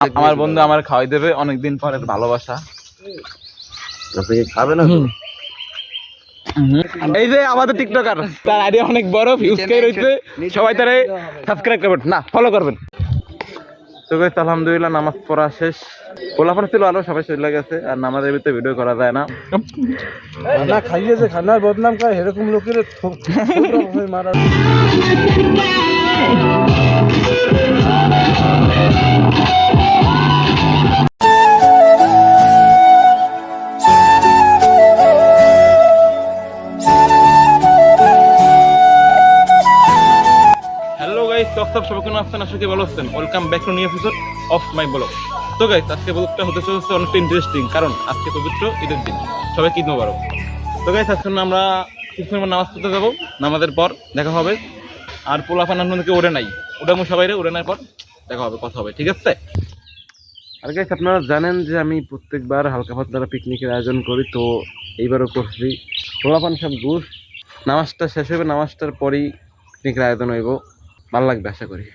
আমার বন্ধু আমার খাওয়াই দেবে অনেকদিন পরের ভালোবাসা। আপনি কি খাবেন না? এই যে আমাদের টিকটকার, তার আইডি অনেক বড়, ভিউজ কে রয়েছে, সবাই তারে সাবস্ক্রাইব করবেন না ফলো করবেন। তো গাইস আলহামদুলিল্লাহ নামাজ পড়া শেষ। পোলাপান ছিল আলো সবাই চলে গেছে, আর নামাজের ভিতরে ভিডিও করা যায় না। খানা খাইয়েছে, খানার বদনাম খায় এরকম লোকের মারা। হ্যালো গাইস, সব সবাই কেন আসছেন? আশা করি ভালো আছেন। Welcome back to new episode of my blog. তো গাইস আজকে ব্লগটা হতে চলেছে অনেকটা ইন্টারেস্টিং, কারণ আজকে পবিত্র ঈদের দিন, সবাই ঈদ মোবারক। তো গাইস আজকে আমরা কিছুক্ষণ পর নামাজ পড়তে যাবো, নামাজের পর দেখা হবে। আর পোলাপান আপনাদেরকে ওড়ে নাই, ওটামু সবাই ওড়ে নাই পর দেখা হবে, কথা হবে, ঠিক আছে? আর গাইস আপনারা জানেন যে আমি প্রত্যেকবার হালকা পাতলা পিকনিকের আয়োজন করি, তো এইবারও করছি। পোলাপান সব ঘুষ, নামাজটা শেষ হবে, নামাজটার পরই পিকনিকের আয়োজন হইব, ভালো লাগবে আশা করি।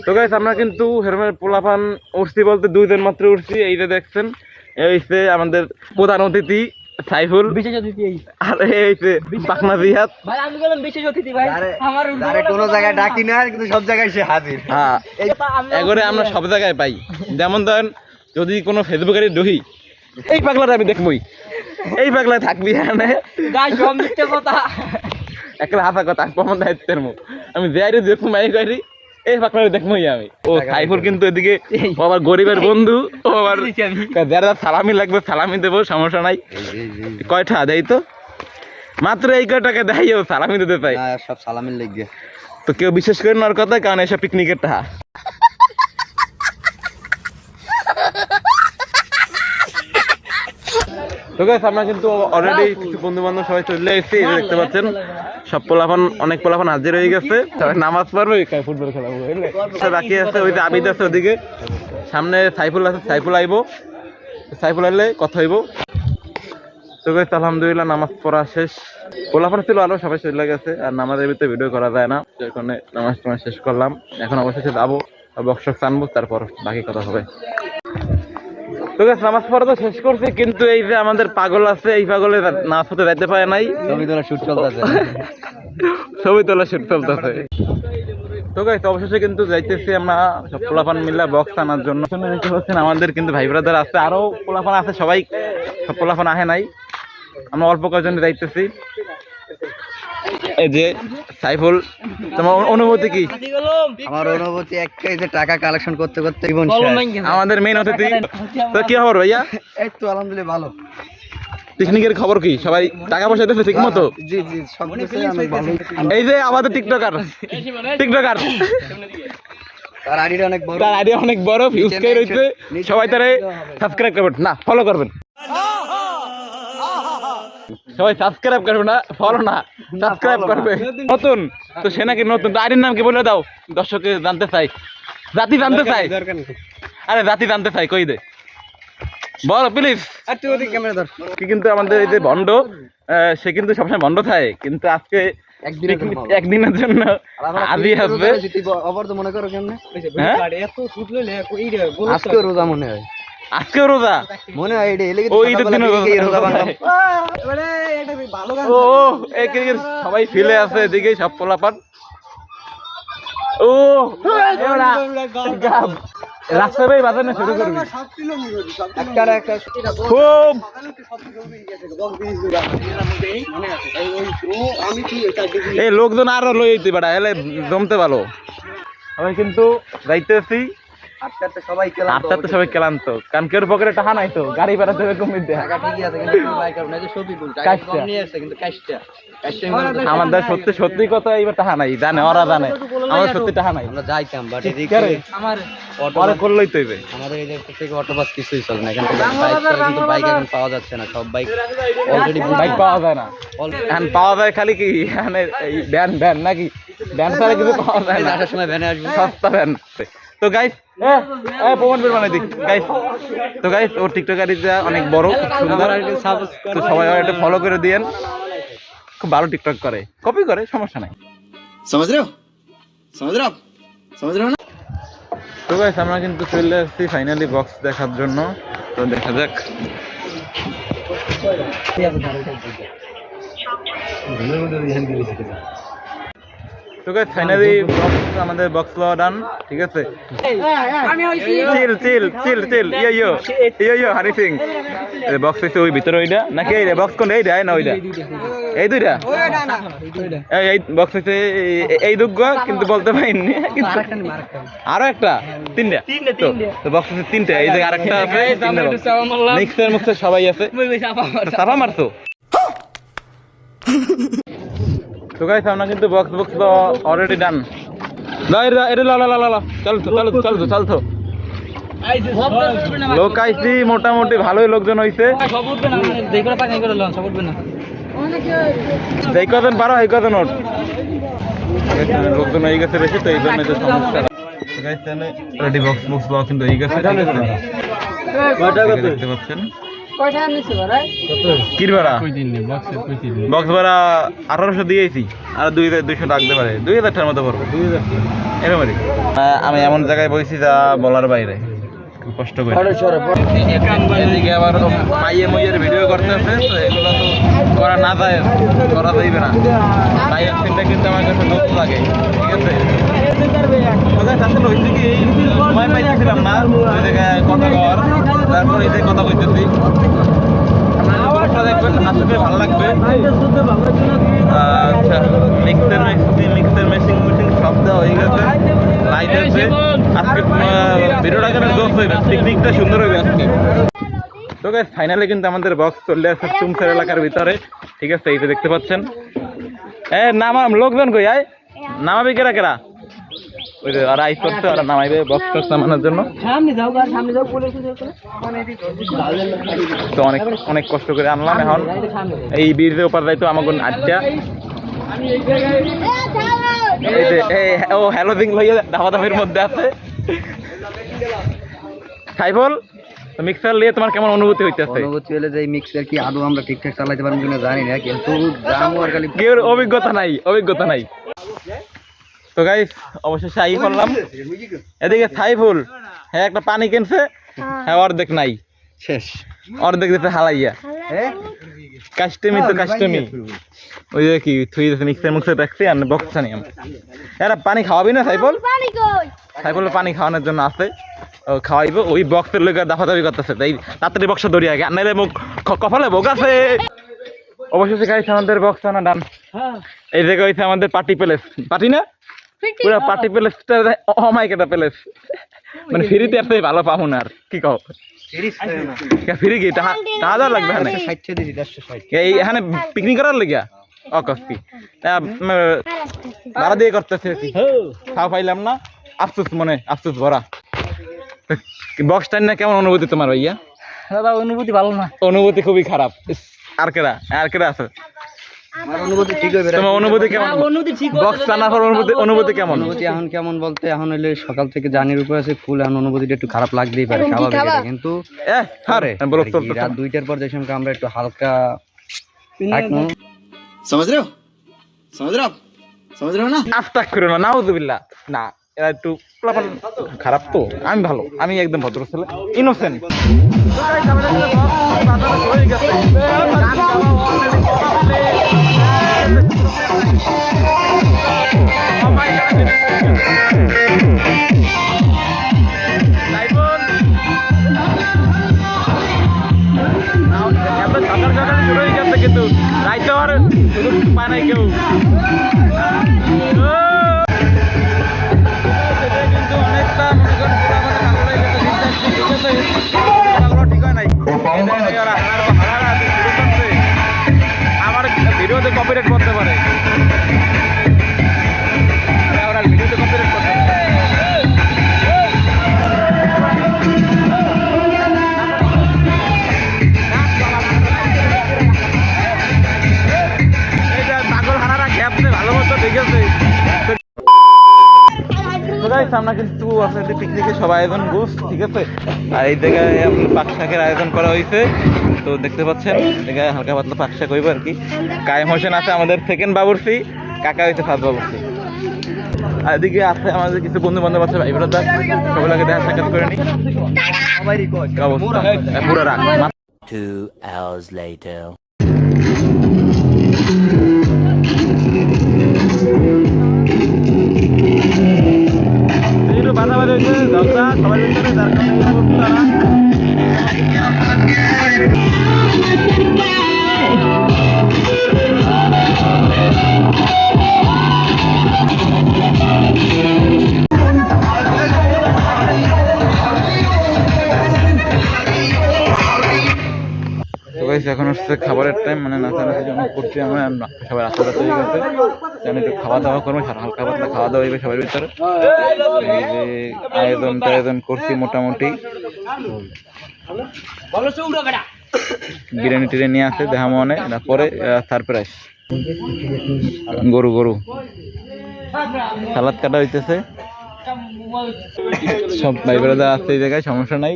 তো গাইস আমরা কিন্তু হেরমের পোলাপান উঠছি বলতে 2 দিন মাত্র উঠছি। এই যে দেখছেন, এই হচ্ছে আমাদের প্রধান অতিথি সাইফুল, বিশেষ অতিথি। আর এই হচ্ছে পাকনা জিহাদ ভাই, আমি বললাম বিশেষ অতিথি ভাই। আমার আরে কোনো জায়গায় ডাকি না, কিন্তু সব জায়গায় সে হাজির। হ্যাঁ, এগরে আমরা সব জায়গায় পাই। যেমন ধরেন যদি কোনো ফেসবুকের ঢুকি, এই পাগলাটা আমি দেখবই, এই পাগলায় থাকবি এখানে গাই সব মিথ্যে কথা। একলা হাসা কথা প্রমাণ দায়িত্বের মুখ। আমি যাইরে দেখবো মাই গাড়ি, এই পাগলাটা দেখবোই আমি। ও সাইফুল কিন্তু এদিকে ও আবার গরিবের বন্ধু, ও আবার যারা সালামি লাগবে সালামি দেবো, সমস্যা নাই। কয়টা দেয় তো মাত্র এই কয়টাকে দেয়, ও সালামি দিতে পাই। সব সালামের লেগে। তো কেউ বিশেষ করে নেওয়ার কথা, কারণ এসব পিকনিকের টাকা। তো গাইস আমরা কিন্তু অলরেডি কিছু বন্ধু বান্ধব সবাই চলে এসেছি, দেখতে পাচ্ছেন সব পোলাপান, অনেক পোলাপান হাজির হয়ে গেছে। সবাই নামাজ পড়বে, ফুটবল খেলাবো, বাকি আছে। ওই যে আবিদ আছে ওদিকে, সামনে সাইফুল আছে, সাইফুল আইব, সাইফুল আইলে কথা হইব। তো গাইস আলহামদুলিল্লাহ নামাজ পড়া শেষ। পোলাপান ছিল আলো সবাই চলে গেছে, আর নামাজের ভিতরে ভিডিও করা যায় না, সেখানে নামাজ টামাজ শেষ করলাম। এখন অবশেষে যাবো, বক্সক আনবো, তারপর বাকি কথা হবে। তো গাইস নামাজ পড়া তো শেষ করছি, কিন্তু এই যে আমাদের পাগল আছে, এই পাগলে নামাজ পড়তে যাইতে পারে নাই। ছবি তোলা শুট চলতেছে, ছবি তোলা শুট চলতেছে। তো গাইস অবশেষে কিন্তু যাইতেছি আমরা সব পোলাপান মিলে বক্স আনার জন্য। দেখতে পাচ্ছেন আমাদের কিন্তু ভাই ব্রাদার আছে, আরো পোলাপান আছে, সবাই সব পোলাপান আহে নাই, আমরা অল্প কয়েকজন যাইতেছি। এই যে সাইফুল, তোমার অনুভূতি কি? আমার অনুভূতি একটাই যে টাকা কালেকশন করতে করতে জীবন আমাদের মেইন অতিথি। তো কি খবর ভাইয়া? এই তো আলহামদুলিল্লাহ ভালো। পিকনিকের খবর কি? সবাই টাকা পয়সা দিতেছে ঠিক মতো? জি জি, সব কিছুই অনেক ভালো। এই যে আমাদের টিকটকার, তার আইডিটা অনেক বড়, তার আইডি অনেক বড়, ভিউজ কে রয়েছে, সবাই তারে সাবস্ক্রাইব করবেন না ফলো করবেন। সবাই সাবস্ক্রাইব করবে না, ফলো না, সাবস্ক্রাইব করবে। নতুন তো সে নাকি নতুন, আইডির নাম কি বলে দাও, দর্শকে জানতে চাই, জাতি জানতে চাই। আরে জাতি জানতে চাই, কই দে বল প্লিজ। কিন্তু আমাদের এই যে ভণ্ড, সে কিন্তু সবসময় ভণ্ড থাকে, কিন্তু আজকে একদিনের জন্য আদি আসবে। মনে করো কেমনে হ্যাঁ? আজকে রোজা মনে হয়, আজকেও রোজা মনে হয় ওই ঈদের দিনে রোজা ভাঙলাম। ও সবাই ফিলে আছে এদিকে, সব পোলাপান। ও রাস্তায় ভাই বাজানো শুরু করবি খুব। এই লোকজন আরো লই যেতে পারে, এলে জমতে ভালো। আমি কিন্তু যাইতেছি, সবাই ক্লান্ত, কারণ কেউ পকেটে টাকা নাই, তো গাড়ি ভাড়া দেবে কমিয়ে দেয়। আমাদের সত্যি সত্যি কথা, এইবার টাকা নাই, জানে ওরা জানে আমাদের সত্যি টাকা নাই। আমরা যাইতাম বাট পরে করলেই তো হইবে। আমাদের এই থেকে অটো বাস কিছুই চলে না, এখান থেকে বাইক এখন পাওয়া যাচ্ছে না, সব বাইক অলরেডি বাইক পাওয়া যায় না, এখন পাওয়া যায় খালি কি মানে এই ভ্যান নাকি, ভ্যান ছাড়া কিছু পাওয়া যায় না। আসার সময় ভ্যানে আসবে, সস্তা ভ্যান। তো গাইস প্রমাণ বের বানাই দিই গাইস। তো গাইস ওর টিকটক আইডিটা অনেক বড়, সুন্দর, তো সবাই একটা ফলো করে দিয়েন। খুব ভালো টিকটক করে, কপি করে, সমস্যা নাই। समझ रहे हो ना? তো গাইস আমরা কিন্তু চলে আসছি ফাইনালি বক্স দেখার জন্য, তো দেখা যাক। তো গাইস ফাইনালি বক্স, আমাদের বক্স লওয়া ডান, ঠিক আছে। আমি হইছি চিল চিল চিল চিল ইয়ো হানি সিং বক্স হইছে ওই ভিতরে, ওইটা নাকি এই বক্স কোন এইটা না ওইটা, এই দুইটা এই বক্স হইছে এই দুগ্গ, কিন্তু বলতে পারিনি। আরো একটা তিনটা, তো বক্স হচ্ছে তিনটা, এই যে আরেকটা আছে তিনটা বক্স। মিক্সার মুক্সার সবাই আছে, সাফা মারছো। তো গাইস আমরা কিন্তু বক্স অলরেডি ডান। চল লোক আইছি, মোটামুটি ভালোই লোকজন হইছে। সব উঠবে না, মানে দেখো পানি করে লন, সব উঠবে না। এই কজন পারো এই কজন ওঠ, লোকজন হয়ে গেছে বেশি, তো এই জন্য তো সমস্যা। গাইস তাহলে অলরেডি বক্স লওয়া কিন্তু হয়ে গেছে, দেখতে পাচ্ছেন। কয়টা নিছে ভাই? কির ভাড়া বক্স ভাড়া 1800 দিয়েছি, আর 200 রাখতে পারে, 2000 টাকার মতো পড়বে, 2000 এরকমই। আমি এমন জায়গায় বসেছি যা বলার বাইরে, খুব কষ্ট করে। এদিকে আবার পাইয়ে মইয়ের ভিডিও করতে আছে, তো এগুলো তো করা না যায়, করা যাইবে না। পাইয়ের সিনটা কিন্তু আমার কাছে নতুন লাগে, ঠিক আছে। আসলে হয়েছে কি, সময় পাইতেছিলাম না ওই জায়গায় কথা কর, তারপর এই যে কথা কইতেছি। দেখবেন আসলে ভালো লাগবে। আচ্ছা, মিক্সার মেশিন সব দেওয়া হয়ে গেছে, লাইট আছে। আজকে ভিডিওটা কেন দোষ হইবে, পিকনিকটা সুন্দর হইবে আজকে। তো গাইস ফাইনালি কিন্তু আমাদের বক্স চলে আসছে চুমসার এলাকার ভিতরে, ঠিক আছে। এই যে দেখতে পাচ্ছেন, নামাম লোকজন কই আয়, নামাবি কেরা ওই যে আর আইস করছে, ওরা নামাইবে বক্স নামানোর জন্য। সামনে যাও গা, সামনে যাও, বলে তো অনেক কষ্ট করে আনলাম। এখন এই বীরের উপর যাইতো আমাকে আড্ডা, এই যে ও হ্যালো দিং লইয়া দাবাদাবির মধ্যে আছে। সাইফুল, মিক্সার নিয়ে তোমার কেমন অনুভূতি হইতেছে? অনুভূতি হলে যে মিক্সার কি আদৌ আমরা ঠিকঠাক চালাতে পারবো কিনা জানি না, কিন্তু অভিজ্ঞতা নাই। তো গাইস অবশেষে আই করলাম। এদিকে সাইফুল, হ্যাঁ একটা পানি কিনছে, হ্যাঁ অর্ধেক নাই, শেষ অর্ধেক দিতে হালাইয়া। কাস্টমি ওই যে কি থুই মিক্সার রাখছি, আর বক্স আনি এরা। পানি খাওয়াবি না সাইফুল? সাইফুল পানি খাওয়ানোর জন্য আছে, ও খাওয়াইবো। ওই বক্সের লোক দাফাদাফি করতেছে, তাই তাড়াতাড়ি বক্সটা দৌড়িয়ে আগে, নাইলে মুখ কপালে ভোগ আছে। অবশেষে গাইস আমাদের বক্স আনা ডান। এই জায়গা হয়েছে আমাদের পার্টি প্যালেস, পার্টি না পুরো পার্টি প্যালেসটা অমাইকেটা প্যালেস, মানে ফ্রিতে আসতে ভালো পাবো না। আর কি কও, ফ্রি কি টাকা লাগবে? এই এখানে পিকনিক করার লেগিয়া অকস্তি ভাড়া দিয়ে করতেছে, খাওয়া পাইলাম না, আফসোস ভরা। বক্স টাইম না, কেমন অনুভূতি তোমার ভাইয়া? দাদা অনুভূতি ভালো না, অনুভূতি খুবই খারাপ। আর কেরা আছে? আমার অনুভূতি ঠিক হবে। তোমার অনুভূতি কেমন? অনুভূতি ঠিক বক্স টানার পর অনুভূতি কেমন? অনুভূতি এখন কেমন বলতে, এখন হইলে সকাল থেকে জার্নির উপর আছে ফুল, এখন অনুভূতিটা একটু খারাপ লাগতেই পারে, স্বাভাবিক এটা। কিন্তু রাত 2টার পর যে সময় আমরা একটু হালকা समझ रहे हो ना? আস্তাক করে না, নাউজুবিল্লাহ না, এরা একটু খারাপ। তো আমি ভালো, আমি একদম ভদ্র ছেলে, ইনোসেন্ট। কিন্তু রাইতে আর পায় নাই কেউ। কিন্তু অনেকটা ঠিক হয় নাই, আমার ভিডিওতে কপিরাইট করতে পারে, ভিডিওতে কপিরাইট করতে পারে। ভালো মতো দেখেছে। আমরা কিন্তু আপনাদের পিকনিকে সব আয়োজন বুঝ, ঠিক আছে। আর এই জায়গায় পাক শাকের আয়োজন করা হয়েছে, তো দেখতে পাচ্ছেন জায়গায় হালকা পাতলা পাক শাক হইব আর কি। কায়েম হোসেন আছে আমাদের সেকেন্ড বাবুর্চি, কাকা হয়েছে ফার্স্ট বাবুর্চি। আর এদিকে আছে আমাদের কিছু বন্ধু বান্ধব আছে ভাই ব্রাদার, সবাই লাগে দেখা সাক্ষাৎ করে নি। কি অবস্থা? পুরো রাগ। 2 hours later. একটু বাধাবাধি হয়েছে ঝগড়া সবার ভিতরে, যার কারণে এই অবস্থা। তো গাইস এখন হচ্ছে খাবারের টাইম, মানে নাচানাচি জন্য করছি আমরা, সবাই রাস্তা রাস্তা হয়ে গেছে, যেন একটু খাওয়া দাওয়া করবো, হালকা পাতলা খাওয়া দাওয়া হইবে সবার ভিতরে। এই যে আয়োজন করছি মোটামুটি, বিরিয়ানি টিরিয়ানি নিয়ে আসে দেখা মনে, পরে সারপ্রাইজ গরু সালাদ কাটা হইতেছে, সব ভাই ব্রাদার আছে এই জায়গায়, সমস্যা নাই।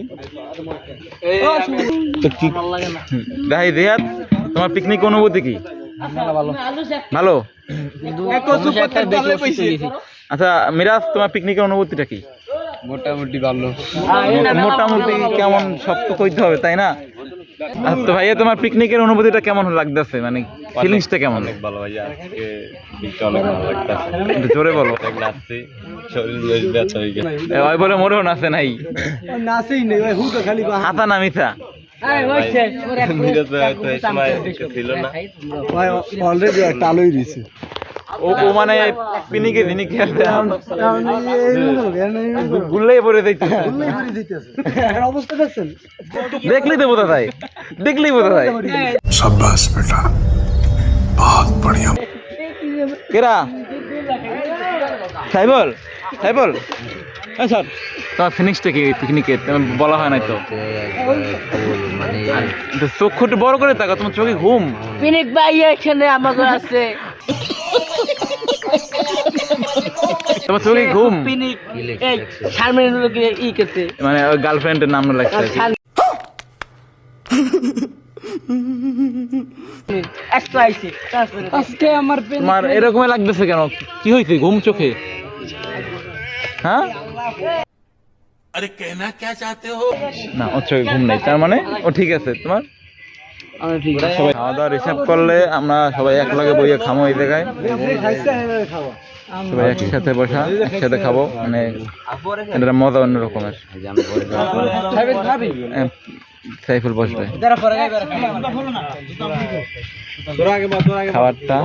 তো কি ভাই রিয়াদ, তোমার পিকনিক অনুভূতি কি? ভালো। আচ্ছা মিরাজ, তোমার পিকনিকের অনুভূতিটা কি? মোটামুটি ভালো। মোটামুটি কেমন, সব তো কইতে হবে তাই না? তো ভাইয়া তোমার পিকনিকের অনুভূতিটা কেমন লাগতেছে, মানে ফিলিংসটা কেমন? ভালো ভাইয়া, আজকে দিনটা অনেক ভালো লাগতেছে। একটু জোরে বলো। নাচছি, শরীর বেশ ব্যথা হয়ে গেছে। ওই বলে মোরেও নাচে নাই, নাচেই নেই ভাই, হুটো খালি হাতা না মিথা। মিরাজ ভাই হয়তো এই সময় ছিল না। ভাই অলরেডি একটা আলোই দিছে। ও মানে পিনিকে দিনি খেলতে গুল্লাই পরে দেখতেছে, অবস্থা দেখছেন? দেখলেই তো বোঝা যায়, দেখলেই বোঝা যায়। शाबाश बेटा, बहुत बढ़िया। কেরা সাইবল স্যার, তোমার ফিনিক্সটা কি পিকনিকের বলা হয় নাই তো? চোখ একটু বড় করে তাকা, তোমার চোখে ঘুম। পিনিক ভাই এখানে আমাদের আছে, তোমার চোখে ঘুম। পিনিক এই শারমিনের লোকে ই করতে, মানে ওই গার্লফ্রেন্ডের নাম লাগছে আর কি। আজকে আমার তোমার এরকমই লাগতেছে কেন? কি হয়েছে? ঘুম চোখে? হ্যাঁ না, ওর চোখে ঘুম নেই, তার মানে ও ঠিক আছে। তোমার সবাই খাওয়া দাওয়ার হিসাব করলে আমরা সবাই এক লগে বইয়ে খামো এই জায়গায়, সবাই একসাথে বসা, একসাথে খাবো, মানে এটা মজা অন্য রকমের। সাইফুল বসবে খাবারটা,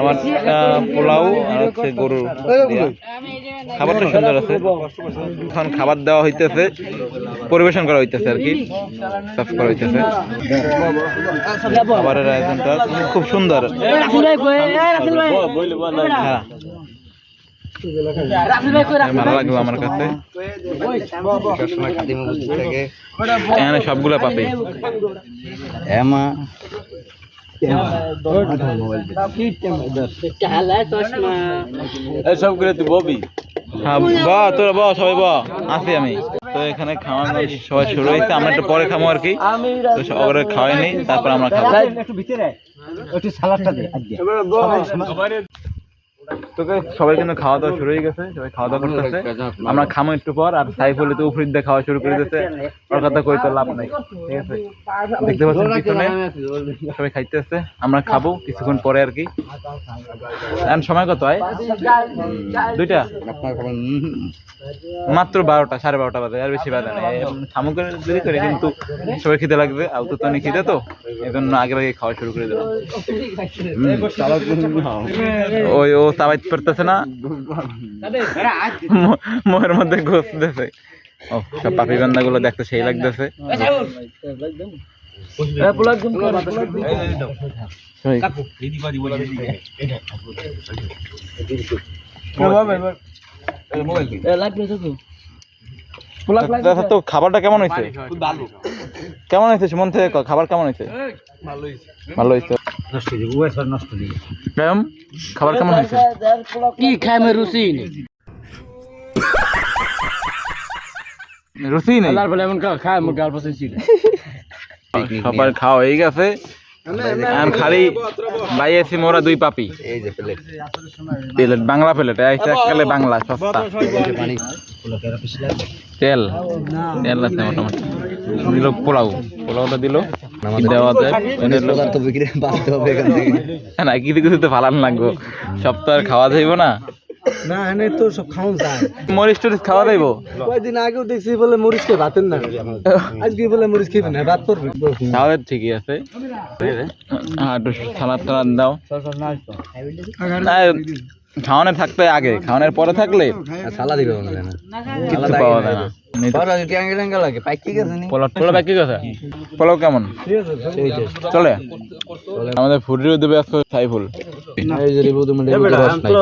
আমার পোলাও আর হচ্ছে গরুর দেয়া। খাবারটা সুন্দর আছে। এখন খাবার দেওয়া হইতেছে, পরিবেশন করা হইতেছে আর কি, সার্ভ করা হইতেছে। খাবারের আয়োজনটা খুব সুন্দর। হ্যাঁ ভালো লাগলো আমার কাছে, এখানে সবগুলো পাবে। সব করে তুই ববি। হ্যাঁ বা তোরা বা সবাই বা আছি আমি তো। এখানে খাওয়া সবাই শুরু হয়েছে, আমরা একটু পরে খাবো আর কি। তো সবাই খাওয়াইনি, তারপর আমরা খাবো। তো সবাই কিন্তু খাওয়া দাওয়া শুরু হয়ে গেছে, সবাই খাওয়া দাওয়া করতেছে, আমরা খামো একটু পর। আর সাইফুল তো উপরে দিয়ে খাওয়া শুরু করে দিতেছে, ওর কথা কই তো লাভ নাই, ঠিক আছে? দেখতে পাচ্ছেন পিছনে সবাই খাইতেছে, আমরা খাবো কিছুক্ষণ পরে আর কি। এখন সময় কত হয়? 2টা, মাত্র 12টা, 12:30 বাজে, আর বেশি বাজে না। খামো করে দেরি করে, কিন্তু সবাই খেতে লাগবে, আউতো তো খিদে, তো এই জন্য আগে আগে খাওয়া শুরু করে দিলাম। ওই ও চাবাইতে পারতেছে না, মোহের মধ্যে ঘষতেছে। ও সব পাপি বান্দা গুলো দেখতে সেই লাগতেছে। তো খাবারটা কেমন হয়েছে? কেমন হয়েছে মন থেকে খাবার কেমন হয়েছে? ভালো হয়েছে। খাবার কেমন হয়েছে? কি খাই মে রুচি নেই, রুচি নেই। বলে এমন খায় আমার গাল পছন্দ ছিল। সবার খাওয়া হয়ে গেছে, খালি বাইয়েছি মোরা দুই পাপি এই যে প্লেট প্লেট বাংলা প্লেট এককালে বাংলা সস্তা পানি তেল তেল আছে মোটামুটি দিল পোলাওটা দিল দেওয়াতে তো বিক্রি বাঁচতে হবে এখান থেকে না কিছু কিছু তো ফালান লাগবো সব তো আর খাওয়া যাইব না না এনে তো সব খাওয়া যায় মরিচ টরিচ খাওয়া যাইব কয়েকদিন আগেও দেখছি বলে মরিচ খেয়ে ভাতের না আজকে বলে মরিচ খেয়ে না ভাত করবে তাহলে ঠিকই আছে একটু সালাদ টালাদ দাও খাওয়ানো থাকতে আগে খাওয়ানোর পরে থাকলে সালা দিবে মনে হয় না কিছু পাওয়া যায় না লাগে পাই কি গেছে নি পোলাও কি কথা পোলাও কেমন চলে আমাদের ফুডিও দেবে আজকে সাইফুল এই যে রিভিউ তুমি দেবে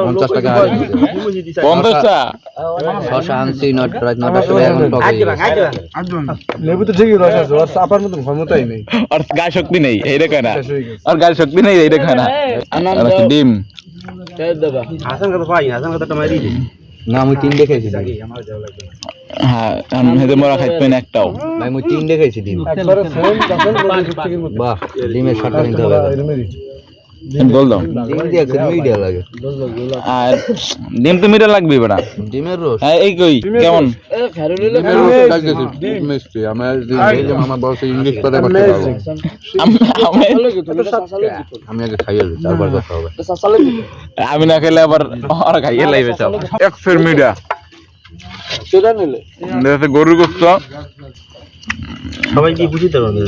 50 টাকা 50 টাকা শশা আনছি নট রাত 9টার সময় এখন টক হয়ে গেছে লেবু তো ঠিকই রস আছে ওর চাপার মতন ক্ষমতাই নেই আর গায়ে শক্তি নেই এই রেখে না আর গায়ে শক্তি নেই এই রেখে না ডিম না আমি 3 দেখাইছি হ্যাঁ হেদে মোরা খাইতে না একটাও ভাই আমি 3 দেখাইছি ডিম একবারে ফোন যখন বলে বাহ ডিমের শাটটা নিতে হবে বল দাও ডিম দিয়ে মিডিয়া লাগে আর ডিম তো মিটা লাগবে বড়া ডিমের রস হ্যাঁ এই কই কেমন ডিম মিষ্টি আমার মামা বলছে ইংলিশ কথা বলতে আমি আগে খাইয়ে দিই তারপর কথা হবে আমি না খেলে আবার আর খাইয়ে লাইবে সব এক্সের মিডিয়া সেটা নিলে দেখতে গরুর গোশত সবাই কি বুঝতে পারবে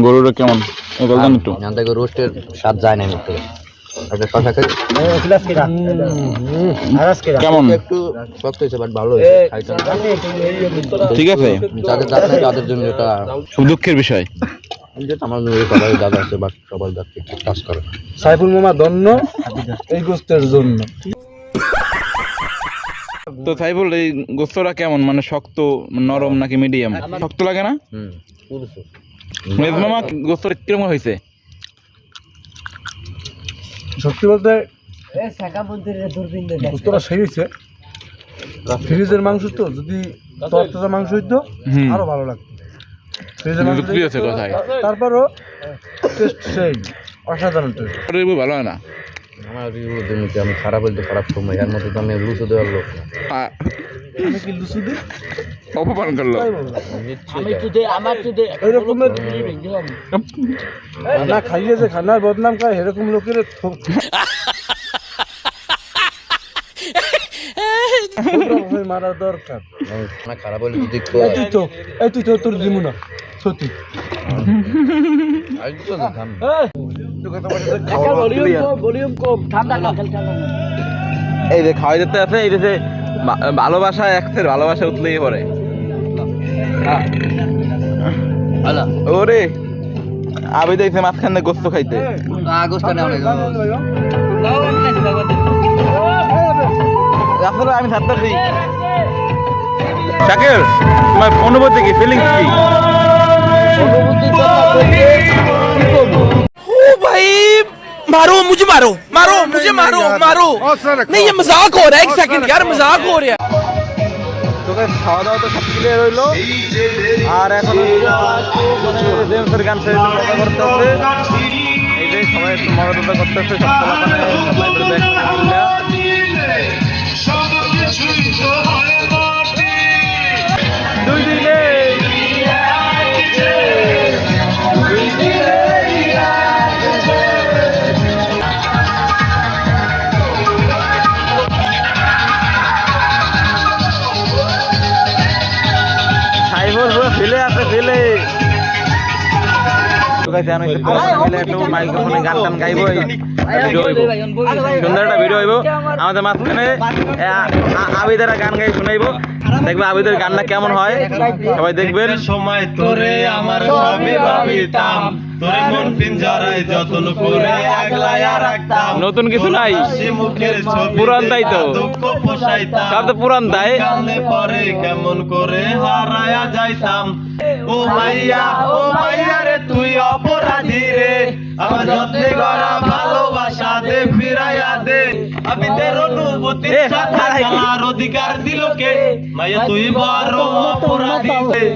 গরুটা কেমন এই বলতাম একটু জানতে গো রোস্টের স্বাদ যায় না মিটতে একটা শশা খাই কেমন একটু শক্ত হয়েছে বাট ভালো হয়েছে খাইতে ঠিক আছে যাদের দাঁত নেই তাদের জন্য এটা খুব দুঃখের বিষয় যেটা আমার নয় সবাই দাদা আছে বাট সবার দাঁতকে কাজ করে সাইফুল মামা ধন্য এই গোস্তের জন্য তো সাইফুল এই গোস্তটা কেমন মানে শক্ত নরম নাকি মিডিয়াম শক্ত লাগে না মেজ মামা গোস্তটা কিরকম হয়েছে সত্যি বলতে গোস্তটা সেই হয়েছে ফ্রিজের মাংস তো যদি তরতাজা মাংস হইতো আরো ভালো লাগতো ফ্রিজের মাংস যুক্তি আছে কথায় তারপরও টেস্ট সেই অসাধারণ টেস্ট রিভিউ ভালো হয় না আমার রিভিউ দিতে আমি খারাপ বলতে খারাপ সময় এর মধ্যে তো আমি লুচু দেওয়ার লোক না আমি কি লুচি দিই অপমান করলো এরকমের খানা খাইয়ে যে খানার বদনাম খায় এরকম লোকের মারা দরকার না খারাপ বলে যদি তুই তো তোর দিমু না সত্যি এই যে খাওয়াই দিতে আছে এই যে ভালোবাসা এক্সের ভালোবাসা উঠলেই পরে ওরে আবি দেখছে মাঝখানে গোস্ত খাইতে আসলে আমি ছাড়তেছি শাকির তোমার অনুভূতি কি ফিলিংস কি मारो मुझे मारो मारो मुझे मारो मारो नहीं ये मजाक हो रहा है एक सेकंड यार मजाक हो रहा है তোকে খাওয়া দাওয়া তো সব ক্লিয়ার হইলো আর এখন জেমসের গান ছেড়ে মজা করতেছে এই যে সবাই মজা করতেছে সব দুই দিনে ফেলে আছে ফেলে মাইক্রোফোনে গান টান গাইব সুন্দর একটা ভিডিও হইব আমাদের মাঝখানে আবিদারা গান গাই শুনাইব দেখবে আবিদের গানটা কেমন হয় সবাই দেখবেন সময় তোরে আমার সবই ভাবিতাম তোরে মন পিঞ্জরায় যতন করে আগলায়া রাখতাম নতুন কিছু নাই মুখের ছবি পুরান তাই তো দুঃখ পোষাইতাম সব তো পুরান তাই কালে পরে কেমন করে হারায়া যাইতাম ও মাইয়া রে তুই অপরাধী রে আমার যত্নে গড়া ভালোবাসা দে ফিরাইয়া দে আবিদের অনুভূতি আর অধিকার দিল কে মাইয়া তুই বড় অপরাধী রে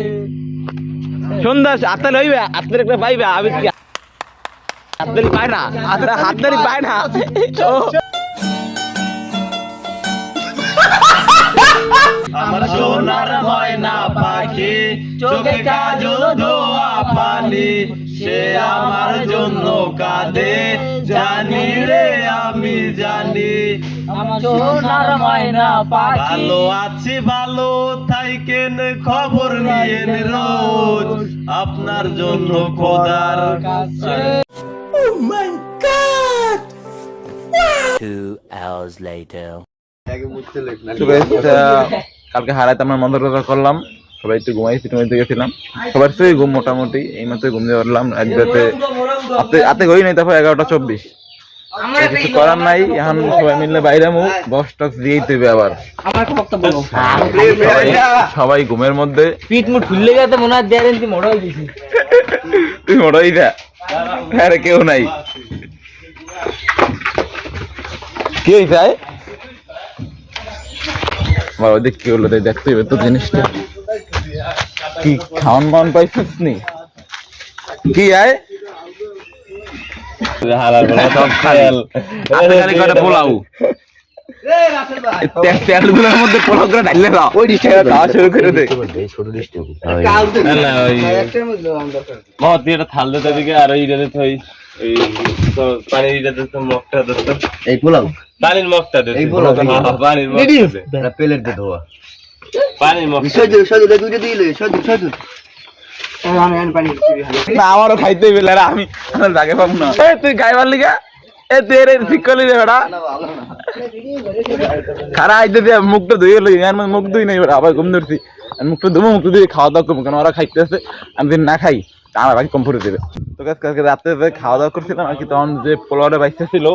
সন্ধ্যা আত্মালি হইবে, আত্মালি একটা পাইবে, আমি কি হাততালি পায় না, হাততালি পায় না। আমার সোনার ময়না পাখি, চোখে কাজল ধোয়া পানি, সে আমার জন্য কাঁদে, জানি রে আমি জানি। আমার সোনার ময়না পাখি, ভালো আছি ভালো থাইকেন, খবর নিয়েন রোজ, আপনার জন্য খোদার কাছে। 2 hours later. কালকে হারাইতে আমরা মন্দ করলাম, সবাই একটু ঘুমাইতে গেছিলাম, সবার থেকে ঘুম মোটামুটি এই মাত্র ঘুম দিয়ে পারলাম। এক রাতে হাতে ঘড়ি নাই, তারপর 11:24। কিছু করার নাই, এখন সবাই মিলে বাইরে মুখ বক্স টক্স দিয়েই দেবে আবার। সবাই ঘুমের মধ্যে, পিঠ মুঠ ফুললে গেছে মনে হয়, দেড় ইঞ্চি মোটা হয়ে গেছি। তুই মোটাই দা, আরে কেউ নাই। কি হয়েছে বাবা, দেখ কি হলো, দেখতে হবে তো জিনিসটা কি। খাওয়ান মাওয়ান পাইছিস নি কি আয়? পোলাও তেলগুলোর মধ্যে পোলাও করে ঢাললে না, ওই ডিশটা খাওয়া শুরু করে দে। থাল দিতে দিকে আর এইটাতে থই, এই পানি দিতে তো মগটা দিতে, এই পোলাও পানির মগটা দিতে, এই পোলাও পানির মগটা দিতে, প্লেট দিয়ে ধোয়া পানির মগটা না আমারও খাইতে হইবে, আমি জাগে পাবো না। তুই গাইবার লিগা তুই ঠিক করলি রে বেটা, খারা আইতে দিয়ে মুখটা ধুয়ে লই, মুখ ধুই নাই আবার ঘুম ধরছি, মুখটা ধুবো, মুখটা দিয়ে খাওয়া দাওয়া করবো, কারণ ওরা খাইতে আছে, আমি যদি না খাই আমার বাকি কম করে দেবে। তো কালকে রাতে খাওয়া দাওয়া করছিলাম আর কি, তখন যে পোলাওটা বাইসে ছিল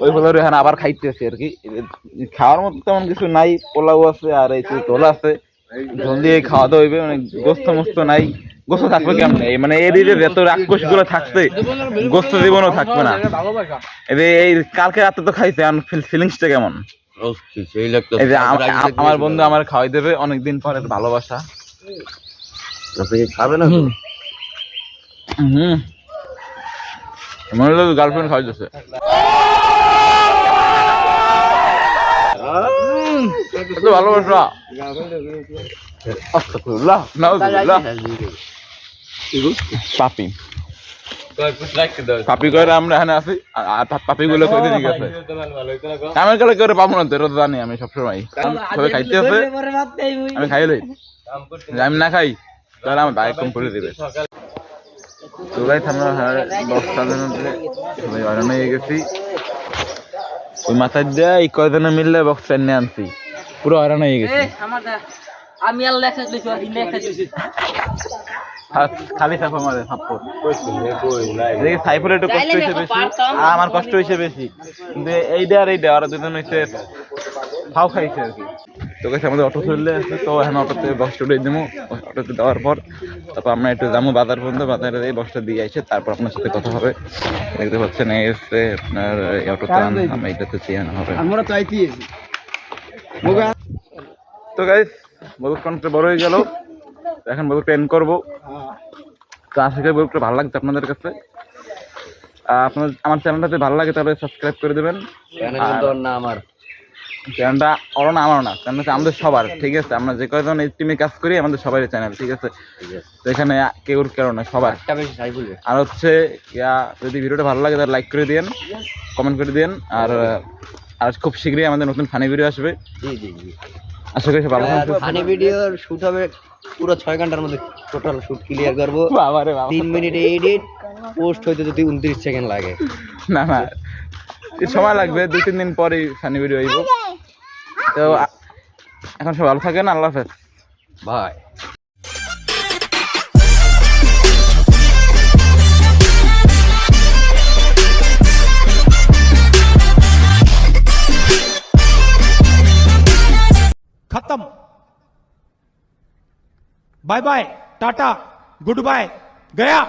ওই পোলাও এখন আবার খাইতেছি আর কি। খাওয়ার মতো তেমন কিছু নাই, পোলাও আছে আর এই ঝোল আছে, ঝোল দিয়ে খাওয়া দাওয়া হইবে, মানে গোস্ত মোস্ত নাই। গোস্ত থাকবে কেমন, মানে এর যত রাক্ষস গুলো থাকছে গোস্ত জীবনও থাকবে না। এই কালকে রাতে তো খাইছে, ফিলিংসটা কেমন? এই যে আমার বন্ধু আমার খাওয়াই দেবে অনেকদিন পরের ভালোবাসা। খাবে না মনে হলো গার্লফ্রেন্ড খাওয়াইতেছে। ভালোবাসা পাপি পাপি করে আমরা এখানে আছি, আর পাপি গুলো কই ঠিক আছে, আমার কালে করে পাবো না তো, এটা তো জানি আমি সবসময়। সবাই খাইতে আছে, আমি খাই লই, আমি না খাই তাহলে আমার বাইক কম করে দেবে। তো গাইস আমরা বস্তার মধ্যে সবাই অরণ্য হয়ে গেছি, ওই মাথায় দিয়ে এই কয়জনে মিললে বক্সটা নিয়ে আনছি, পুরো অরণ্য হয়ে গেছি। আমি আল্লাহ একটা দিছি, আর হিন্দে একটা দিছি। খালি সাফা মারে সাপোর্ট দেখি সাইফুলের একটু কষ্ট হয়েছে বেশি, আর আমার কষ্ট হয়েছে বেশি, কিন্তু এইটা আর এইটা ওরা দুজন হয়েছে ফাও খাইছে আর কি। তো কাছে আমাদের অটো চললে আছে, তো এখন অটোতে বক্সটা উঠে দেবো, অটোতে দেওয়ার পর তারপর আমরা একটু যাবো বাজার পর্যন্ত, বাজারে এই বক্সটা দিয়ে আসে তারপর আপনার সাথে কথা হবে। দেখতে পাচ্ছেন এসে আপনার অটোতে আনলাম, এইটাতে দিয়ে আনা হবে। তো গাইস বলুক কনটা বড় হয়ে গেল, এখন বলুকটা এন্ড করবো। তো আশা করি বলুকটা ভালো লাগছে আপনাদের কাছে। আপনার আমার চ্যানেলটাতে ভালো লাগে তাহলে সাবস্ক্রাইব করে দেবেন। না আমার চ্যানেলটা ওর না আমার না, চ্যানেলটা আমাদের সবার, ঠিক আছে? আমরা যে কয়জন এই টিমে কাজ করি আমাদের সবারই চ্যানেল, ঠিক আছে? তো এখানে কেউর কারণে সবার। আর হচ্ছে যদি ভিডিওটা ভালো লাগে তাহলে লাইক করে দিন, কমেন্ট করে দিন, আর খুব শীঘ্রই আমাদের নতুন ফানি ভিডিও আসবে। আশা করি ভালো ফানি ভিডিওর শুট হবে পুরো 6 ঘন্টার মধ্যে, টোটাল শুট ক্লিয়ার করবো। 3 মিনিটে এডিট, পোস্ট হইতে যদি 29 সেকেন্ড লাগে। না না সময় লাগবে, 2-3 দিন পরেই ফানি ভিডিও আইব। তো এখন সব ভালো থাকেন, আল্লাহ হাফেজ, বাই। खत्म, bye bye, tata, goodbye, गया।